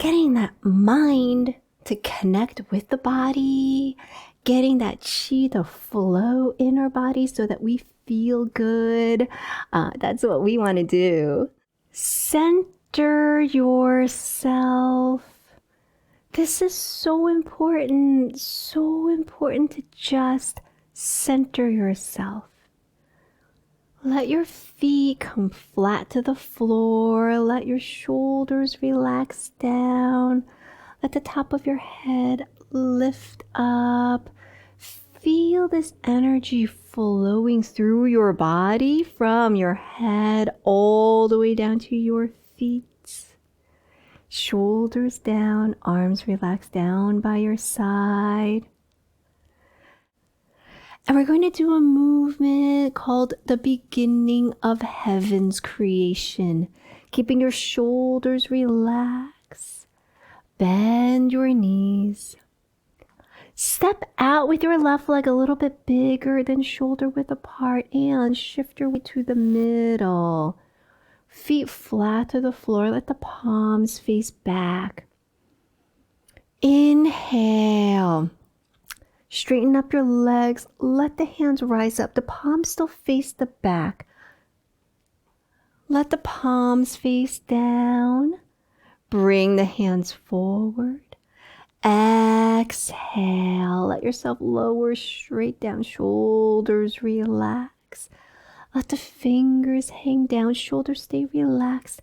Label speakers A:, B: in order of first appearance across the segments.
A: getting that mind to connect with the body, getting that qi to flow in our body so that we feel good. That's what we want to do. Center yourself. This is so important to just center yourself. Let your feet come flat to the floor. Let your shoulders relax down. Let the top of your head lift up. Feel this energy flowing through your body from your head all the way down to your feet. Shoulders down, arms relaxed down by your side. And we're going to do a movement called the beginning of heaven's creation. Keeping your shoulders relaxed. Bend your knees. Step out with your left leg a little bit bigger than shoulder width apart and shift your weight to the middle. Feet flat to the floor. Let the palms face back. Inhale. Straighten up your legs. Let the hands rise up. The palms still face the back. Let the palms face down. Bring the hands forward. Exhale. Let yourself lower straight down. Shoulders relax. Let the fingers hang down. Shoulders stay relaxed.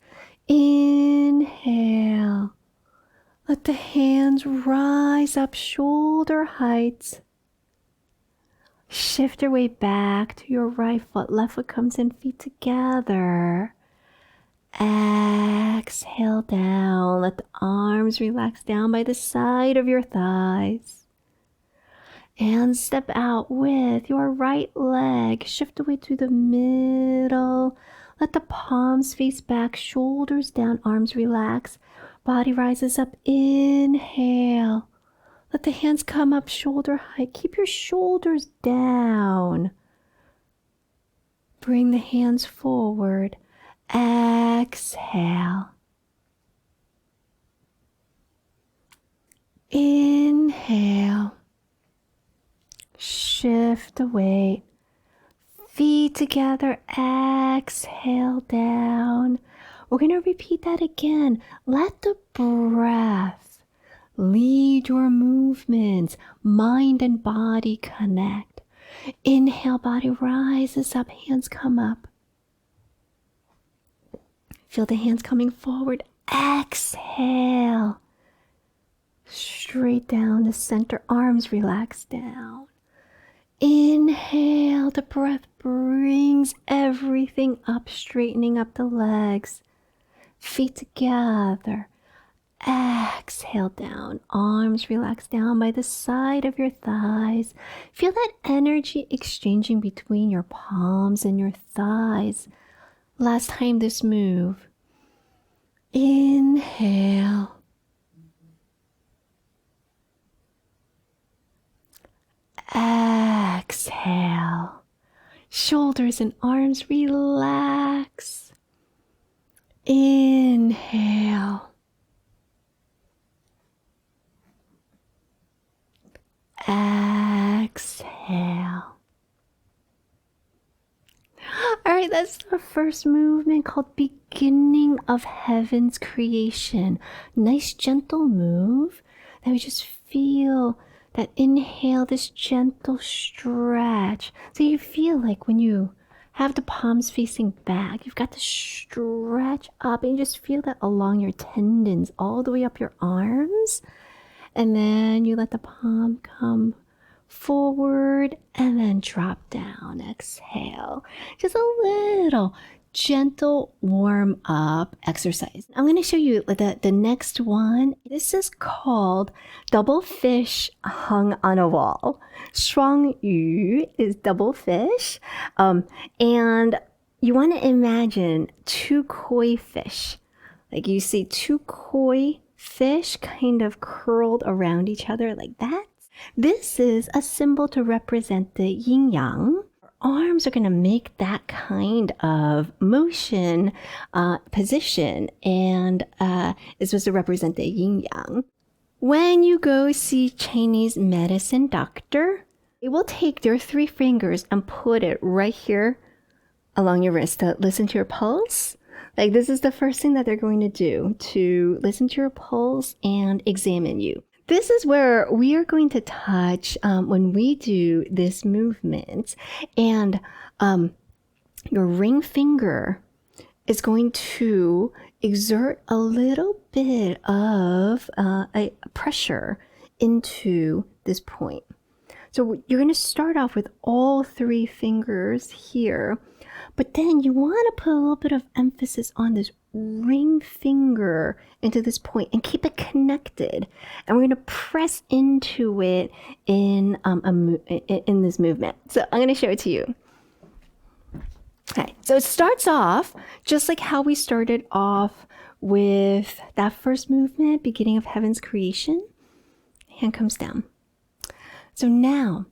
A: Inhale. Let the hands rise up, shoulder height. Shift your weight back to your right foot. Left foot comes in, feet together. Exhale down. Let the arms relax down by the side of your thighs. And step out with your right leg. Shift away to the middle. Let the palms face back, shoulders down, arms relax. Body rises up. Inhale. Let the hands come up shoulder height. Keep your shoulders down. Bring the hands forward. Exhale. Inhale. Shift away. Feet together. Exhale down. We're going to repeat that again. Let the breath lead your movements. Mind and body connect. Inhale, body rises up, hands come up. Feel the hands coming forward. Exhale. Straight down the center, arms relax down. Inhale, the breath brings everything up, straightening up the legs. Feet together. Exhale down. Arms relax down by the side of your thighs. Feel that energy exchanging between your palms and your thighs. Last time this move. Inhale. Exhale. Shoulders and arms relax. Inhale. Exhale. All right, that's the first movement called beginning of heaven's creation. Nice gentle move that we just feel that inhale, this gentle stretch. So you feel like when you have the palms facing back, you've got to stretch up and you just feel that along your tendons all the way up your arms. And then you let the palm come forward and then drop down. Exhale. Just a little gentle warm up exercise. I'm going to show you the next one. This is called double fish hung on a wall. 双鱼 is double fish. And you want to imagine two koi fish. Like you see two koi fish kind of curled around each other like that. This is a symbol to represent the yin yang. arms are going to make that kind of motion, position, and it's supposed to represent the yin-yang. When you go see Chinese medicine doctor, they will take their 3 fingers and put it right here along your wrist to listen to your pulse. Like, this is the first thing that they're going to do, to listen to your pulse and examine you. This is where we are going to touch when we do this movement, and your ring finger is going to exert a little bit of a pressure into this point. So you're going to start off with all 3 fingers here, but then you want to put a little bit of emphasis on this ring finger into this point and keep it connected. And we're going to press into it in this movement. So I'm going to show it to you. Okay, so it starts off just like how we started off with that first movement, beginning of heaven's creation. Hand comes down. So now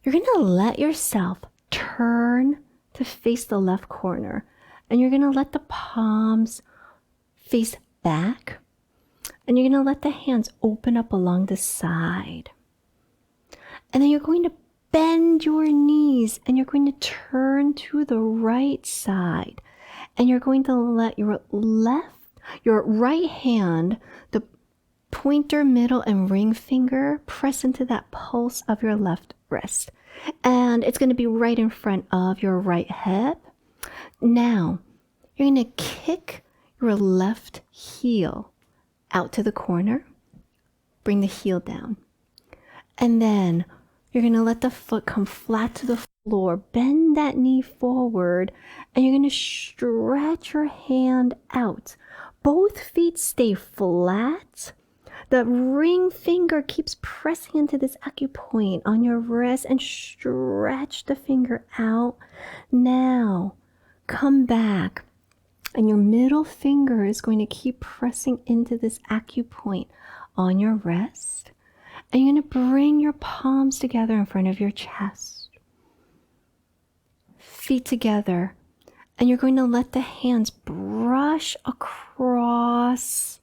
A: you're going to let yourself turn to face the left corner, and you're going to let the palms face back, and you're going to let the hands open up along the side. And then you're going to bend your knees, and you're going to turn to the right side, and you're going to let your right hand, the pointer, middle, and ring finger, press into that pulse of your left wrist. And it's going to be right in front of your right hip. Now, you're going to kick your left heel out to the corner. Bring the heel down. And then you're going to let the foot come flat to the floor. Bend that knee forward. And you're going to stretch your hand out. Both feet stay flat. The ring finger keeps pressing into this acupoint on your wrist, and stretch the finger out. Now, come back, and your middle finger is going to keep pressing into this acupoint on your wrist. And you're going to bring your palms together in front of your chest. Feet together. And you're going to let the hands brush across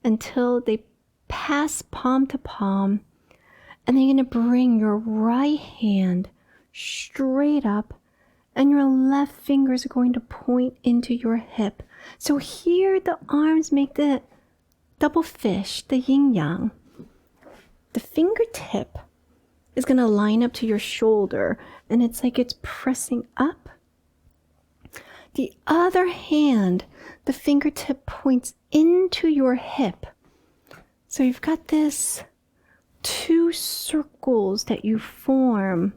A: until they pass palm to palm, and then you're going to bring your right hand straight up, and your left fingers are going to point into your hip. So here the arms make the double fish, the yin yang. The fingertip is going to line up to your shoulder, and it's like it's pressing up. The other hand, the fingertip points into your hip. So you've got this 2 circles that you form.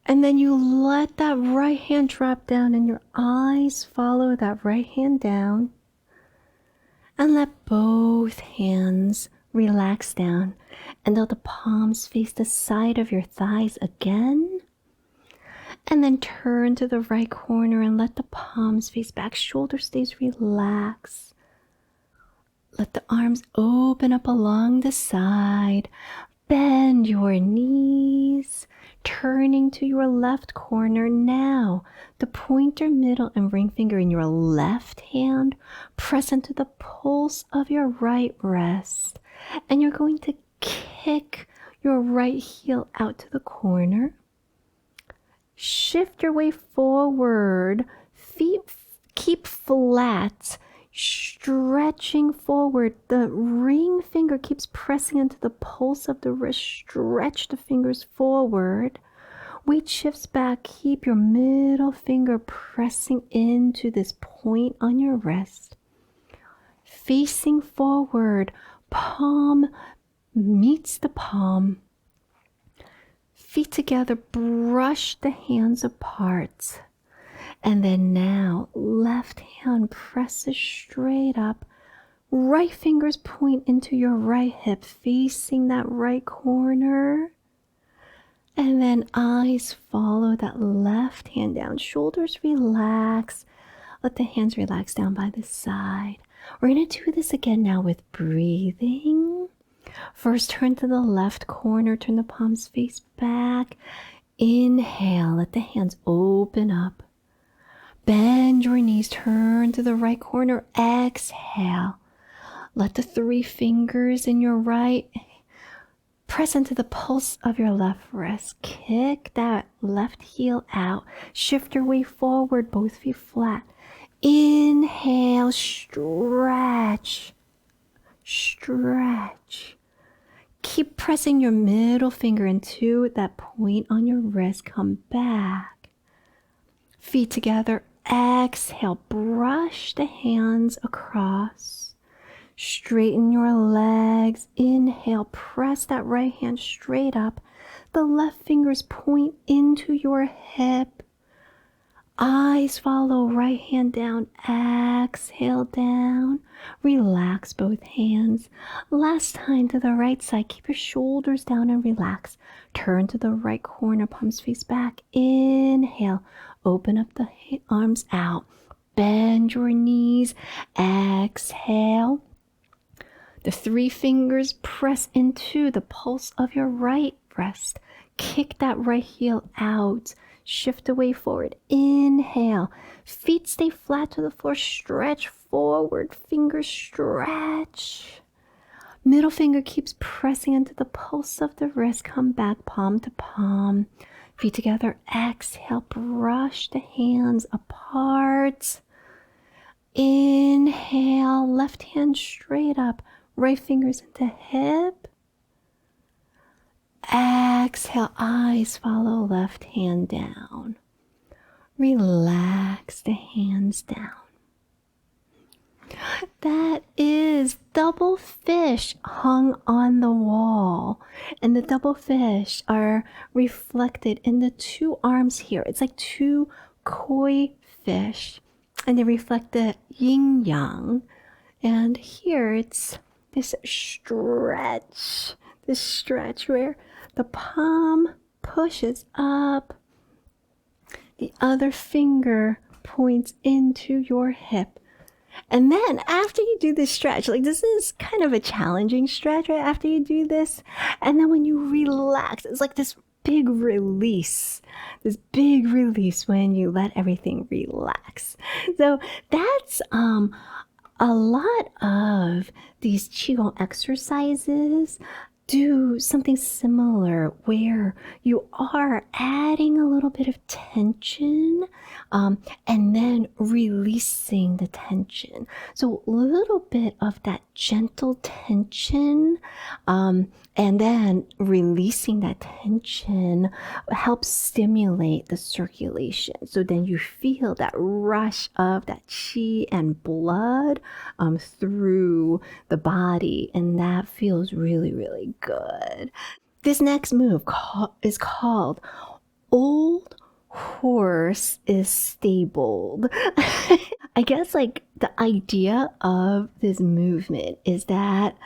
A: And then you let that right hand drop down, and your eyes follow that right hand down. And let both hands relax down until the palms face the side of your thighs again. And then turn to the right corner and let the palms face back. Shoulder stays relaxed. Let the arms open up along the side. Bend your knees. Turning to your left corner now. The pointer, middle, and ring finger in your left hand press into the pulse of your right wrist. And you're going to kick your right heel out to the corner. Shift your way forward. Feet keep flat. Stretching forward. The ring finger keeps pressing into the pulse of the wrist. Stretch the fingers forward. Weight shifts back. Keep your middle finger pressing into this point on your wrist. Facing forward. Palm meets the palm. Feet together, brush the hands apart. And then now, left hand presses straight up. Right fingers point into your right hip, facing that right corner. And then eyes follow that left hand down. Shoulders relax. Let the hands relax down by the side. We're going to do this again now with breathing. First, turn to the left corner, turn the palms face back. Inhale, let the hands open up. Bend your knees, turn to the right corner. Exhale. Let the 3 fingers in your right press into the pulse of your left wrist. Kick that left heel out. Shift your weight forward, both feet flat. Inhale, stretch. Stretch. Keep pressing your middle finger into that point on your wrist. Come back. Feet together. Exhale. Brush the hands across. Straighten your legs. Inhale. Press that right hand straight up. The left fingers point into your hip. Eyes follow, right hand down. Exhale down. Relax both hands. Last time to the right side. Keep your shoulders down and relax. Turn to the right corner, palms face back. Inhale. Open up the arms out. Bend your knees. Exhale. The 3 fingers press into the pulse of your right breast. Kick that right heel out. Shift away forward. Inhale. Feet stay flat to the floor. Stretch forward. Fingers stretch. Middle finger keeps pressing into the pulse of the wrist. Come back, palm to palm. Feet together. Exhale. Brush the hands apart. Inhale. Left hand straight up. Right fingers into hip. Exhale, eyes follow, left hand down. Relax the hands down. That is double fish hung on the wall. And the double fish are reflected in the 2 arms here. It's like 2 koi fish. And they reflect the yin yang. And here it's this stretch where the palm pushes up, the other finger points into your hip. And then after you do this stretch, like this is kind of a challenging stretch right after you do this. And then when you relax, it's like this big release when you let everything relax. So that's a lot of these Qigong exercises do something similar where you are adding a little bit of tension and then releasing the tension. So a little bit of that gentle tension and then releasing that tension helps stimulate the circulation. So then you feel that rush of that qi and blood through the body, and that feels really, really good. This next move is called Old Horse is Stabled. I guess like the idea of this movement is that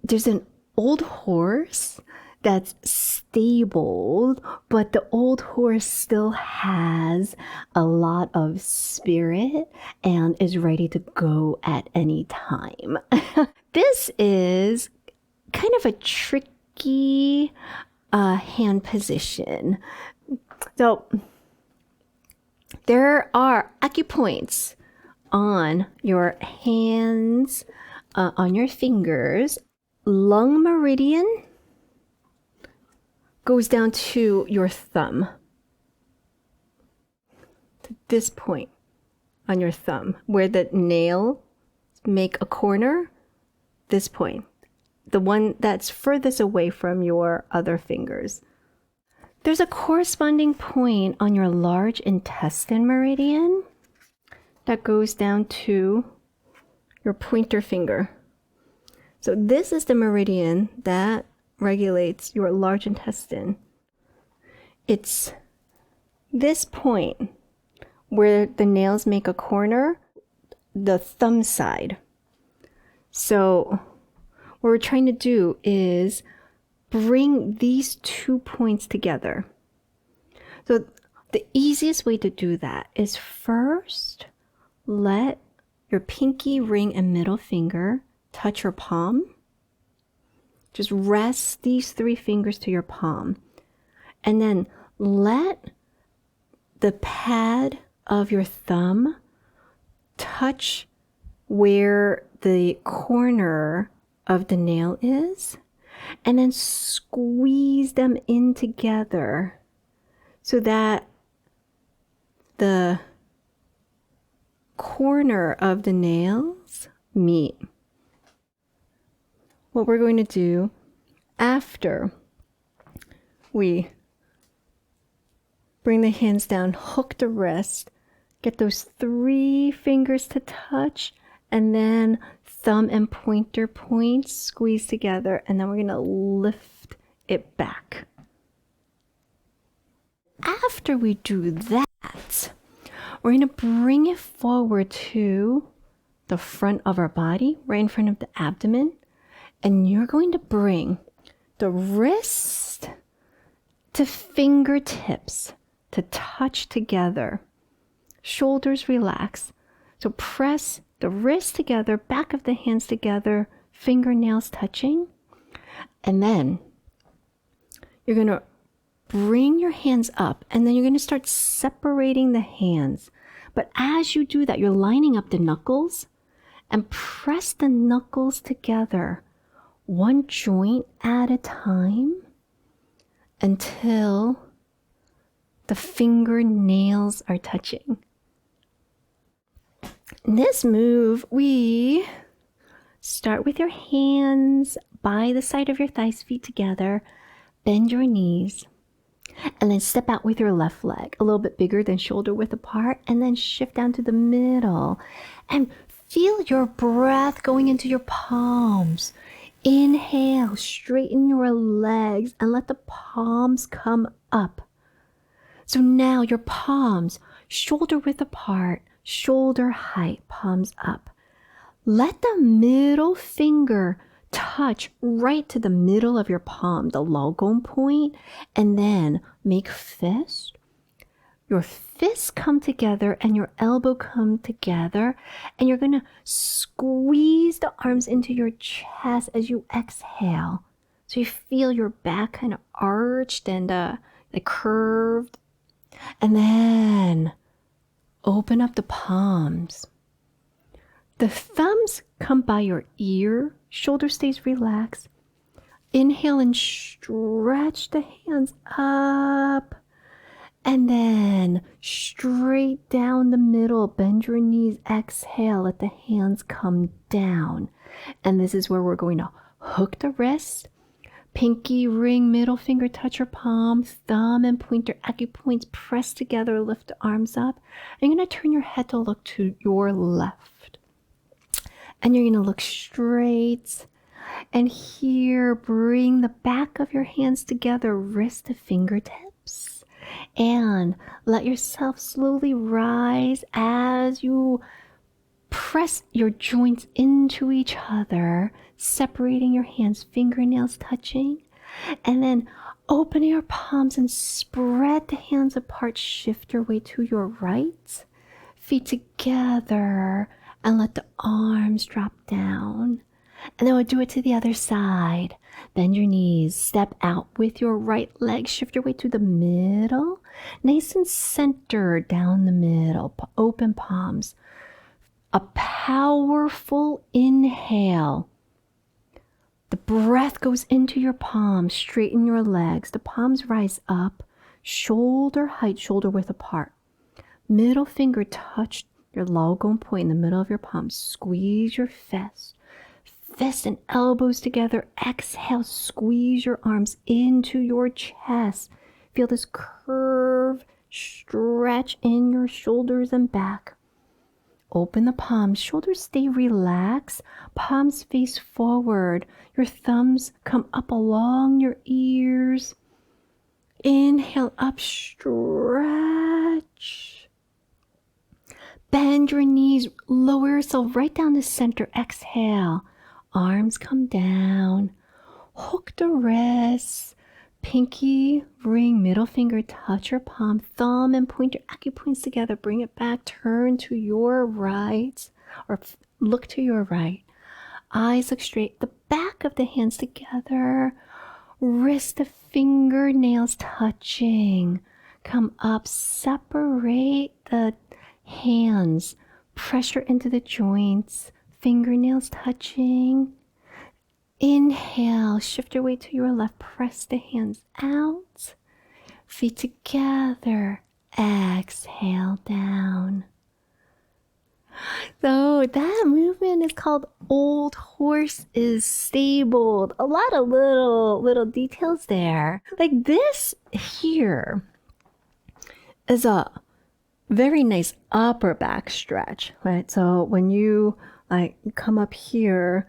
A: there's an old horse that's stabled, but the old horse still has a lot of spirit and is ready to go at any time. This is kind of a tricky hand position. So there are acupoints on your hands, on your fingers. Lung meridian goes down to your thumb, to this point on your thumb, where the nails make a corner, this point, the one that's furthest away from your other fingers. There's a corresponding point on your large intestine meridian that goes down to your pointer finger. So this is the meridian that regulates your large intestine. It's this point where the nails make a corner, the thumb side. So what we're trying to do is bring these 2 points together. So the easiest way to do that is first let your pinky, ring, and middle finger touch your palm. Just rest these 3 fingers to your palm. And then let the pad of your thumb touch where the corner of the nail is. And then squeeze them in together so that the corner of the nails meet. What we're going to do after we bring the hands down, hook the wrist, get those 3 fingers to touch, and then thumb and pointer points squeeze together, and then we're going to lift it back. After we do that, we're going to bring it forward to the front of our body, right in front of the abdomen, and you're going to bring the wrist to fingertips to touch together. Shoulders relax. So press the wrist together, back of the hands together, fingernails touching. And then you're going to bring your hands up, and then you're going to start separating the hands. But as you do that, you're lining up the knuckles and press the knuckles together, one joint at a time, until the fingernails are touching. In this move, we start with your hands by the side of your thighs, feet together, bend your knees, and then step out with your left leg, a little bit bigger than shoulder width apart, and then shift down to the middle. And feel your breath going into your palms. Inhale, straighten your legs, and let the palms come up. So now your palms, shoulder width apart, shoulder height, palms up. Let the middle finger touch right to the middle of your palm, the logom point, and then make fist. Your fists come together and your elbow come together, and you're going to squeeze the arms into your chest as you exhale. So you feel your back kind of arched and curved. And then open up the palms. The thumbs come by your ear, shoulder stays relaxed. Inhale and stretch the hands up. And then straight down the middle, bend your knees, exhale, let the hands come down. And this is where we're going to hook the wrist, pinky ring, middle finger touch your palm, thumb and pointer acupoints press together, lift the arms up. And you're going to turn your head to look to your left. And you're going to look straight. And here, bring the back of your hands together, wrist to fingertips. And let yourself slowly rise as you press your joints into each other, separating your hands, fingernails touching. And then open your palms and spread the hands apart. Shift your weight to your right. Feet together and let the arms drop down. And then we'll do it to the other side. Bend your knees, step out with your right leg, shift your weight to the middle, nice and centered down the middle, open palms. A powerful inhale. The breath goes into your palms, straighten your legs, the palms rise up, shoulder height, shoulder width apart. Middle finger touch your logom point in the middle of your palms, squeeze your fist. Fists and elbows together. Exhale, squeeze your arms into your chest. Feel this curve, stretch in your shoulders and back. Open the palms, shoulders stay relaxed, palms face forward. Your thumbs come up along your ears. Inhale up, stretch. Bend your knees, lower yourself right down the center. Exhale. Arms come down, hook the wrists, pinky ring, middle finger touch your palm, thumb and pointer acupoints together, bring it back, turn to your right or look to your right. eyes look straight. The back of the hands together. Wrist to fingernails touching. Come up, separate the hands. Pressure into the joints. Fingernails touching. Inhale, shift your weight to your left. Press the hands out. Feet together. Exhale down. So that movement is called Old Horse is Stabled. A lot of little details there. Like this here is a very nice upper back stretch, right? So when you like come up here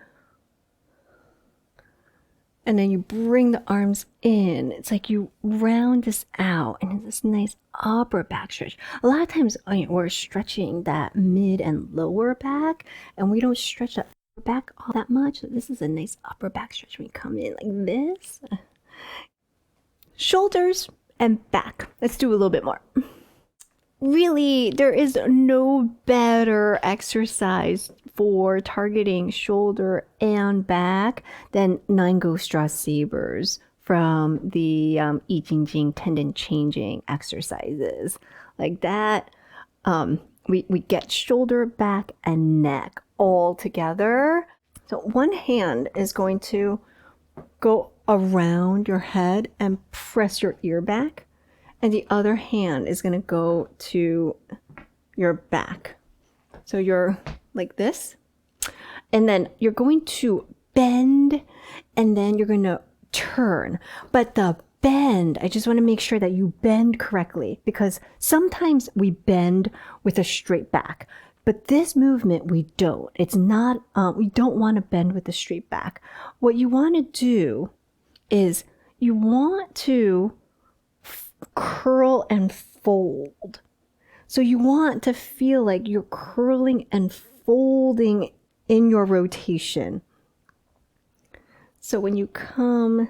A: and then you bring the arms in, it's like you round this out and it's this nice upper back stretch. A lot of times we're stretching that mid and lower back and we don't stretch that upper back all that much. So this is a nice upper back stretch when you come in like this. Shoulders and back. Let's do a little bit more. Really, there is no better exercise for targeting shoulder and back than Nine Ghosts Draw Sabers from the Yi Jin Jing Tendon Changing Exercises. Like that, we get shoulder, back, and neck all together. So one hand is going to go around your head and press your ear back. And the other hand is going to go to your back. So you're like this. And then you're going to bend and then you're going to turn. But the bend, I just want to make sure that you bend correctly because sometimes we bend with a straight back. But this movement, we don't. It's not, we don't want to bend with a straight back. What you want to do is you want to curl and fold. So you want to feel like you're curling and folding in your rotation. So when you come,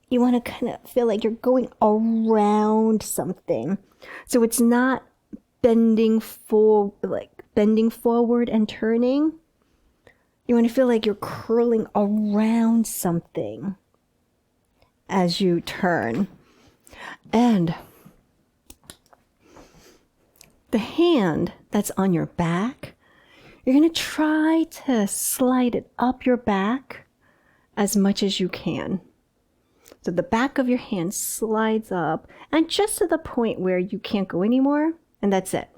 A: you want to kind of feel like you're going around something. So it's not bending forward and turning. You want to feel like you're curling around something as you turn. And the hand that's on your back, you're going to try to slide it up your back as much as you can. So the back of your hand slides up and just to the point where you can't go anymore, and that's it.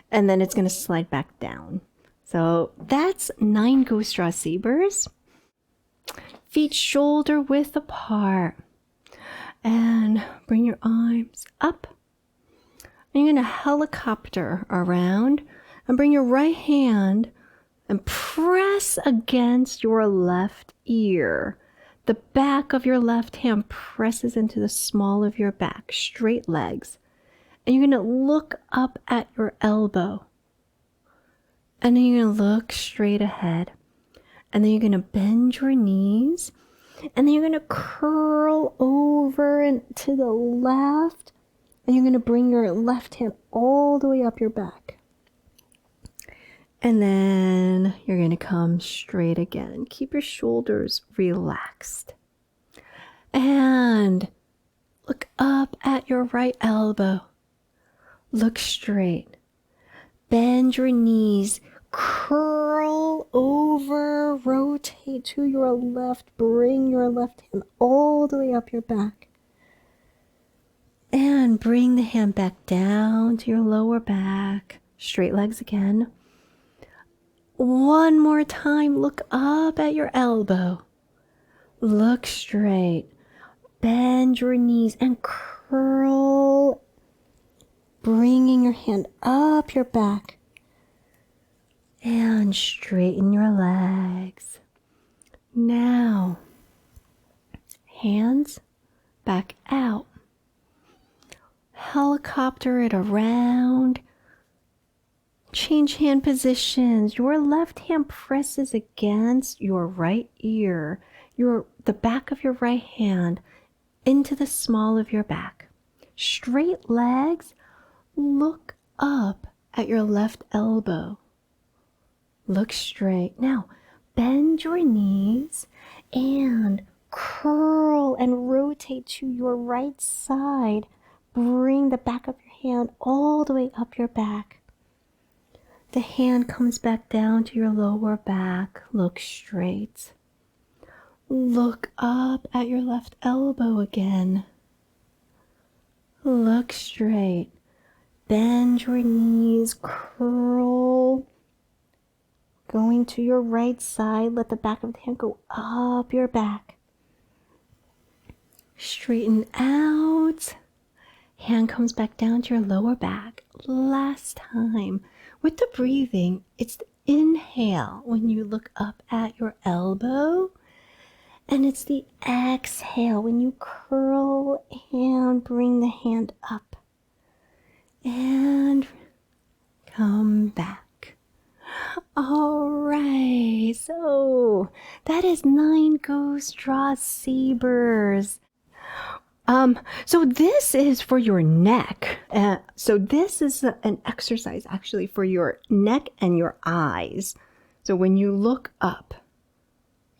A: And then it's going to slide back down. So that's Nine Ghosts Draw Sabers. Feet shoulder width apart. And bring your arms up. And you're going to helicopter around and bring your right hand and press against your left ear. The back of your left hand presses into the small of your back, straight legs. And you're going to look up at your elbow. And then you're going to look straight ahead. And then you're going to bend your knees. And then you're going to curl over and to the left. And you're going to bring your left hand all the way up your back. And then you're going to come straight again. Keep your shoulders relaxed. And look up at your right elbow. Look straight. Bend your knees. Curl over, rotate to your left, bring your left hand all the way up your back. And bring the hand back down to your lower back. Straight legs again. One more time, look up at your elbow. Look straight. Bend your knees and curl, bringing your hand up your back. And straighten your legs. Now, hands back out. Helicopter it around. Change hand positions. Your left hand presses against your right ear. The back of your right hand into the small of your back. Straight legs. Look up at your left elbow. Look straight. Now, bend your knees and curl and rotate to your right side. Bring the back of your hand all the way up your back. The hand comes back down to your lower back. Look straight. Look up at your left elbow again. Look straight. Bend your knees, curl. Going to your right side, let the back of the hand go up your back. Straighten out. Hand comes back down to your lower back. Last time. With the breathing, it's the inhale when you look up at your elbow. And it's the exhale when you curl and bring the hand up. And come back. All right, so that is 9 Ghosts Draw Sabers. So this is for your neck. So this is an exercise actually for your neck and your eyes. So when you look up,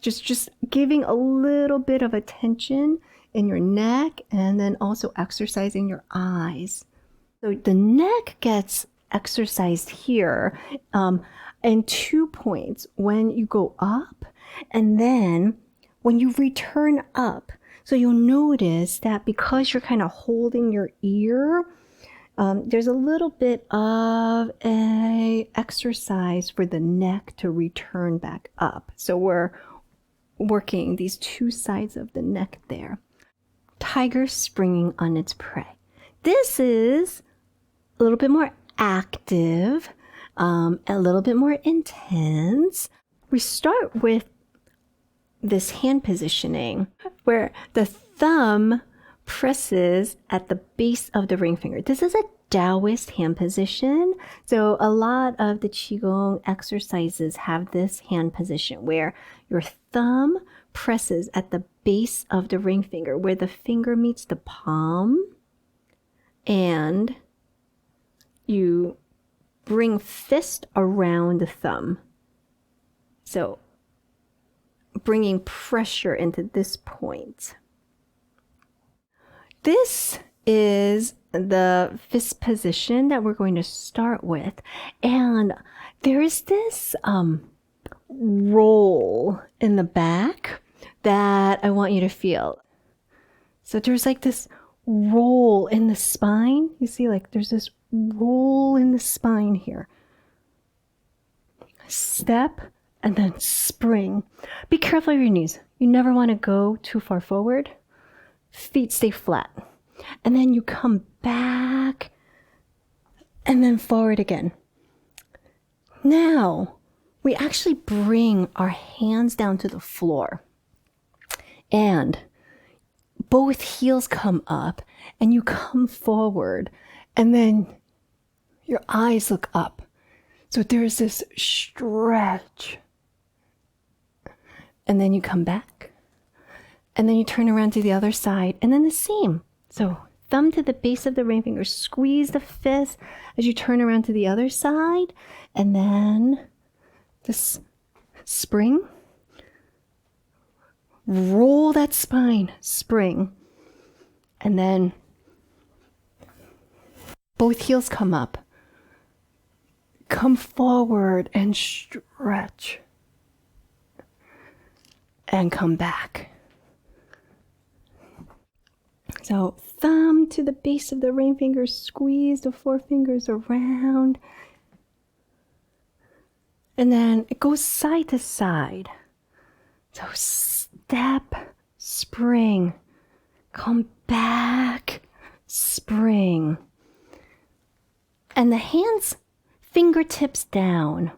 A: just giving a little bit of attention in your neck and then also exercising your eyes. So the neck gets exercised here in 2 points. When you go up and then when you return up. So you'll notice that because you're kind of holding your ear, there's a little bit of a exercise for the neck to return back up. So we're working these 2 sides of the neck there. Tiger springing on its prey. This is a little bit more active, a little bit more intense. We start with this hand positioning where the thumb presses at the base of the ring finger. This is a Taoist hand position. So a lot of the Qigong exercises have this hand position where your thumb presses at the base of the ring finger where the finger meets the palm, and you bring fist around the thumb. So bringing pressure into this point. This is the fist position that we're going to start with. And there is this roll in the back that I want you to feel. So there's like this roll in the spine. You see, like there's this roll in the spine here. Step and then spring. Be careful of your knees. You never want to go too far forward. Feet stay flat. And then you come back and then forward again. Now, we actually bring our hands down to the floor. And both heels come up and you come forward. And then your eyes look up. So there's this stretch. And then you come back. And then you turn around to the other side. And then the same. So thumb to the base of the ring finger. Squeeze the fist as you turn around to the other side. And then this spring. Roll that spine. Spring. And then both heels come up. Come forward and stretch. And come back. So thumb to the base of the ring finger, squeeze the 4 fingers around. And then it goes side to side. So step, spring, come back, spring. And the hands, fingertips down.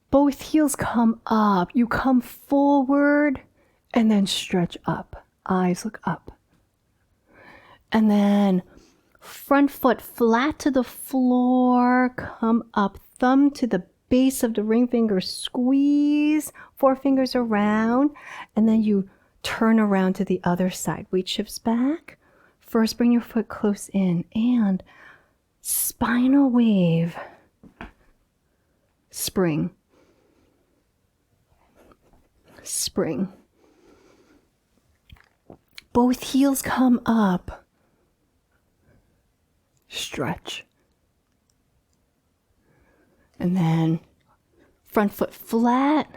A: Both heels come up. You come forward and then stretch up. Eyes look up. And then front foot flat to the floor. Come up. Thumb to the base of the ring finger. Squeeze 4 fingers around. And then you turn around to the other side. Weight shifts back. First, bring your foot close in. And spinal wave. Spring. spring. Both heels come up. Stretch. And then front foot flat.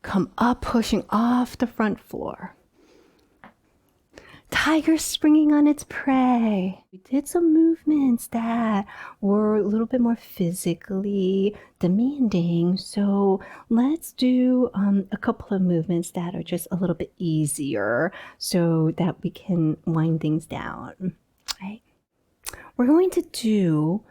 A: Come up, pushing off the front floor. Tiger springing on its prey. We did some movements that were a little bit more physically demanding. So let's do a couple of movements that are just a little bit easier so that we can wind things down. Right? We're going to do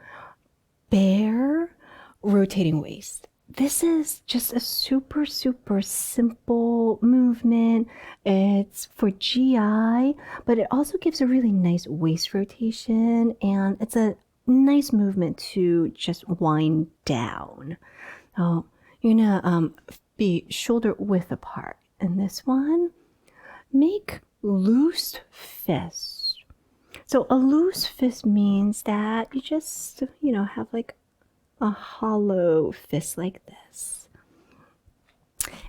A: bear rotating waist. This is just a super simple movement. It's for GI, but it also gives a really nice waist rotation, and it's a nice movement to just wind down. So you're gonna be shoulder width apart. In this one, make loose fists. So a loose fist means that you just, have like a hollow fist like this.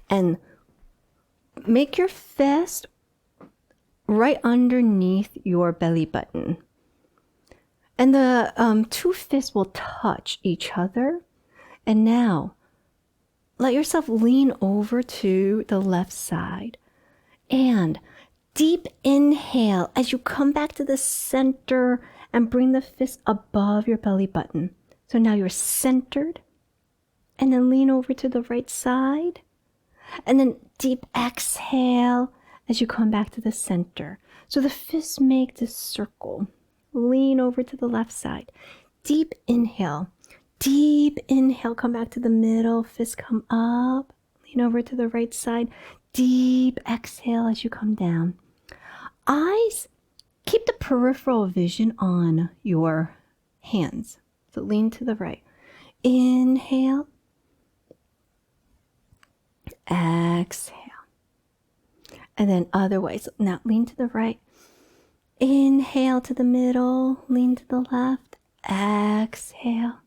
A: And make your fist right underneath your belly button. And the two fists will touch each other. And now, let yourself lean over to the left side. And deep inhale as you come back to the center and bring the fist above your belly button. So now you're centered, and then lean over to the right side, and then deep exhale as you come back to the center. So the fists make this circle. Lean over to the left side. Deep inhale, come back to the middle, fists come up, lean over to the right side. Deep exhale as you come down. Eyes, keep the peripheral vision on your hands. So lean to the right. Inhale. Exhale. And then other way. So now lean to the right. Inhale to the middle. Lean to the left. Exhale.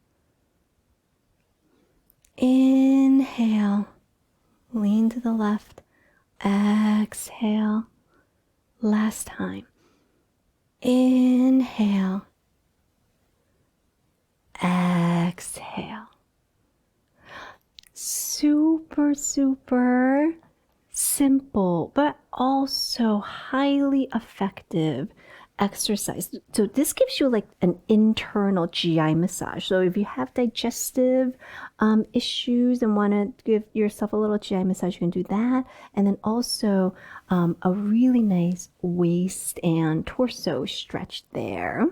A: Inhale. Lean to the left. Exhale. Last time. Inhale. Exhale. Super simple, but also highly effective exercise. So this gives you like an internal GI massage. So if you have digestive issues and want to give yourself a little GI massage, you can do that. And then also a really nice waist and torso stretch there.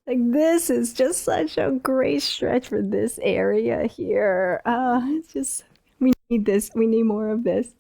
A: Like this is just such a great stretch for this area here. It's just, we need this. We need more of this.